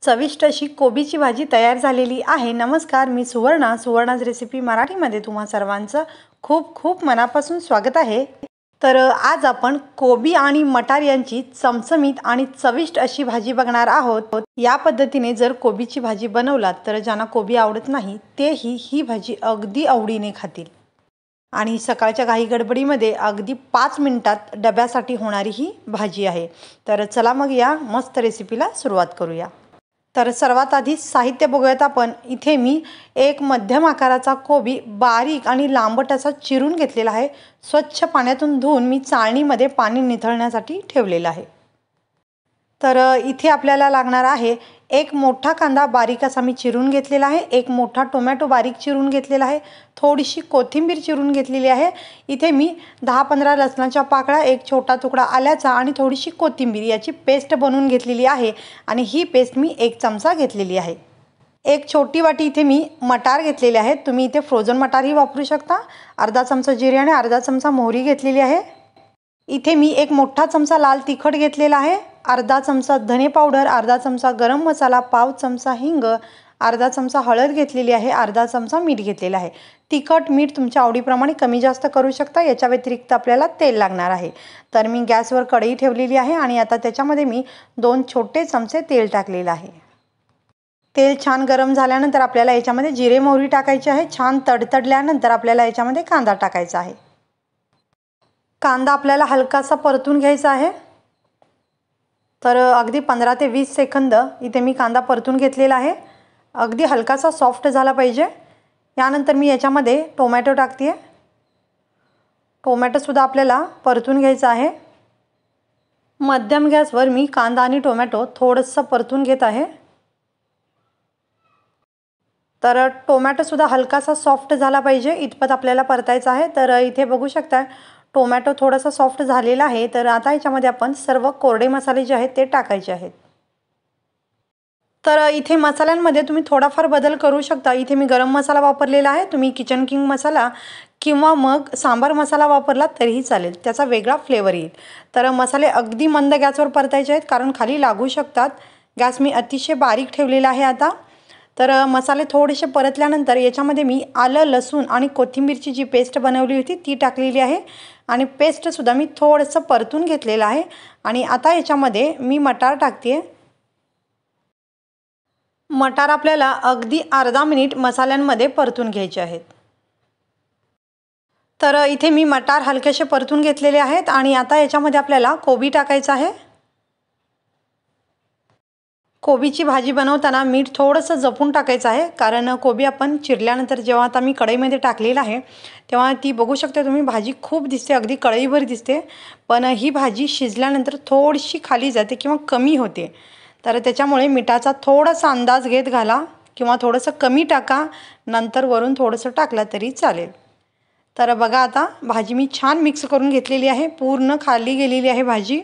चविष्ट अशी कोबीची भाजी तयार झालेली आहे। नमस्कार, मी सुवर्णाज रेसिपी मराठीमध्ये तुम्हा सर्वांचं खूप खूप मनापासून स्वागत आहे। तर आज आपण कोबी आणि मटार यांची चमचमीत आणि चविष्ट अशी भाजी बघणार आहोत। या पद्धतीने जर कोबीची भाजी बनवलात तर ज्यांना कोबी आवडत नाही तेही ही भाजी अगदी आवडीने खातील आणि सकाळच्या घाई गडबडीमध्ये अगदी 5 मिनिटात डब्यासाठी होणारी ही भाजी आहे। तर चला मग या मस्त रेसिपीला सुरुवात करूया। तर सर्वात आधी साहित्य बघूयात आपण। इथे मी एक मध्यम आकाराचा कोबी बारीक आणि लांबट असा चिरून घेतलेला आहे। स्वच्छ पाण्यातून धुवून मी चाळणीमध्ये पाणी निथळण्यासाठी ठेवलेला आहे। तर इथे आपल्याला लागणार आहे एक मोठा कांदा बारीक असा मी चिरून घेतलेला आहे, एक मोठा टोमॅटो बारीक चिरून घेतलेला आहे, थोडीशी कोथिंबीर चिरून घेतलेली आहे। इथे मी 10-15 लसणाच्या पाकळ्या, एक छोटा तुकडा आल्याचा आणि थोडीशी कोथिंबीर याची पेस्ट बनवून घेतलेली आहे आणि ही पेस्ट मी 1 चमचा घेतलेली आहे। एक छोटी वाटी इथे मी मटार घेतलेले आहेत, तुम्ही इथे फ्रोझन मटारही वापरू शकता। अर्धा चमचा जिरे आणि अर्धा चमचा मोहरी घेतलेली आहे। इथे मी एक मोठा चमचा लाल तिखट घेतलेला आहे, अर्धा चमचा धने पावडर, अर्धा चमचा गरम मसाला, पाव चमचा हिंग, अर्धा चमचा हळद घेतलेली आहे, अर्धा चमचा मीठ घेतलेला आहे। तिखट मीठ तुमच्या आवडीप्रमाणे कमी जास्त करू शकता। याच्या व्यतिरिक्त आपल्याला तेल लागणार आहे। तर मी गॅसवर कढई ठेवलेली आहे आणि आता त्याच्यामध्ये मी 2 छोटे चमचे तेल टाकलेले आहे। तेल छान गरम झाल्यानंतर आपल्याला याच्यामध्ये जिरे मोहरी टाकायची आहे। छान तडतडल्यानंतर आपल्याला याच्यामध्ये कांदा टाकायचा आहे। कांदा आपल्याला हलकासा परतून घ्यायचा आहे। तर अगदी 15 ते 20 सेकंद इथे मी कांदा परतून घेतलेला आहे। अगदी हलकासा सॉफ्ट झाला पाहिजे। यानंतर मी याच्यामध्ये टोमॅटो टाकते आहे। टोमॅटो सुद्धा आपल्याला परतून घ्यायचा आहे। मध्यम गॅसवर मी कांदा आणि टोमॅटो थोडंसं परतून घेत आहे। तर टोमॅटो सुद्धा हलकासा सॉफ्ट झाला पाहिजे इतपत आपल्याला परतायचा आहे। तर इथे बघू शकता टोमॅटो थोडासा सॉफ्ट झालेला आहे। तर आता याच्यामध्ये आपण सर्व कोरडे मसाले जे आहेत ते टाकायचे आहेत। तर इथे मसाल्यांमध्ये तुम्ही थोडाफार बदल करू शकता। इथे मी गरम मसाला वापरलेला आहे, तुम्ही किचन किंग मसाला किंवा मग सांबार मसाला वापरला तरीही चालेल, त्याचा वेगळा फ्लेवर येईल। तर मसाले अगदी मंद गॅसवर परतायचे आहेत कारण खाली लागू शकतात। गॅस मी अतिशय बारीक ठेवलेला आहे आता। तर मसाले थोडेसे परतल्यानंतर याच्यामध्ये मी आलं, लसूण आणि कोथिंबीरची जी पेस्ट बनवली होती ती टाकलेली आहे आणि पेस्ट सुद्धा मी थोडंसं परतून घेतलेलं आहे। आणि आता याच्यामध्ये मी मटार टाकते। मटार आपल्याला अगदी अर्धा मिनिट मसाल्यांमध्ये परतून घ्यायचे आहेत। तर इथे मी मटार हलकेसे परतून घेतलेले आहेत आणि आता याच्यामध्ये आपल्याला कोबी टाकायचं आहे। कोबीची भाजी बनवताना मीठ थोडंसं जपून टाकायचं आहे कारण कोबी आपण चिरल्यानंतर जेव्हा आता मी कढईमध्ये टाकलेलं आहे तेव्हा ती बघू शकता तुम्ही भाजी खूप दिसते, अगदी कढईभर दिसते, पण ही भाजी शिजल्यानंतर थोडीशी खाली जाते किंवा कमी होते। तर त्याच्यामुळे मिठाचा थोडासा अंदाज घेत घाला किंवा थोडंसं कमी टाका, नंतर वरून थोडंसं टाकला तरी चालेल। तर बघा आता भाजी मी छान मिक्स करून घेतलेली आहे, पूर्ण खाली गेलेली आहे भाजी।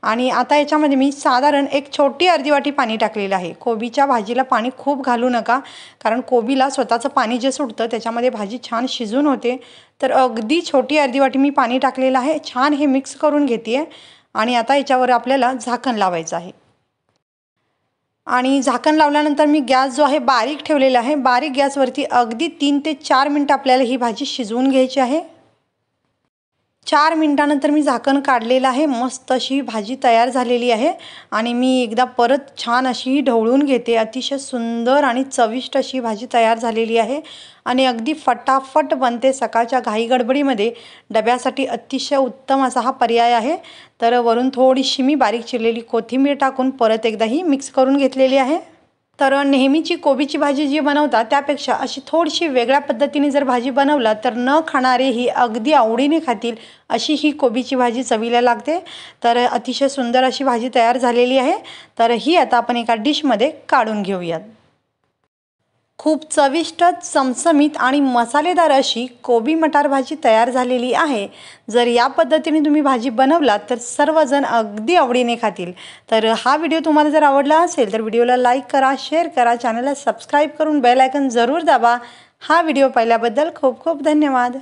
आणि आता याच्यामध्ये मी साधारण एक छोटी अर्धी वाटी पाणी टाकलेलं आहे। कोबीच्या भाजीला पाणी खूप घालू नका कारण कोबीला स्वतःचं पाणी जे सुटतं त्याच्यामध्ये भाजी छान शिजून होते। तर अगदी छोटी अर्धी वाटी मी पाणी टाकलेलं आहे। छान हे मिक्स करून घेते आणि आता याच्यावर आपल्याला झाकण लावायचं आहे। आणि झाकण लावल्यानंतर मी गॅस जो आहे बारीक ठेवलेला आहे। बारीक गॅसवरती अगदी 3 ते 4 मिनिट आपल्याला ही भाजी शिजवून घ्यायची आहे। 4 मिनिटानंतर मी झाकण काढलेलं आहे। मस्त अशी भाजी तयार झालेली आहे आणि मी एकदा परत छान अशी ढवळून घेते। अतिशय सुंदर आणि चविष्ट अशी भाजी तयार झालेली आहे आणि अगदी फटाफट बनते। सकाळच्या घाई गडबडीमध्ये डब्यासाठी अतिशय उत्तम असा हा पर्याय आहे। तर वरून थोडीशी मी बारीक चिरलेली कोथिंबीर टाकून परत एकदा ही मिक्स करून घेतलेली आहे। तर नेहमीची कोबीची भाजी जी बनवता त्यापेक्षा अशी थोडीशी वेगळ्या पद्धतीने जर भाजी बनवला तर न खाणारेही अगदी आवडीने खातील अशी ही कोबीची भाजी चवीला लागते। तर अतिशय सुंदर अशी भाजी तयार झालेली आहे। तर ही आता आपण एका डिशमध्ये काढून घेऊयात। खूप चविष्ट, चमचमीत आणि मसालेदार अशी कोबी मटार भाजी तयार झालेली आहे। जर या पद्धतीने तुम्ही भाजी बनवलात तर सर्वजण अगदी आवडीने खातील। तर हा व्हिडिओ तुम्हाला जर आवडला असेल तर व्हिडिओला लाईक करा, शेअर करा, चॅनलला सबस्क्राईब करून बेल आयकॉन जरूर दाबा। हा व्हिडिओ पाहिल्याबद्दल खूप खूप धन्यवाद।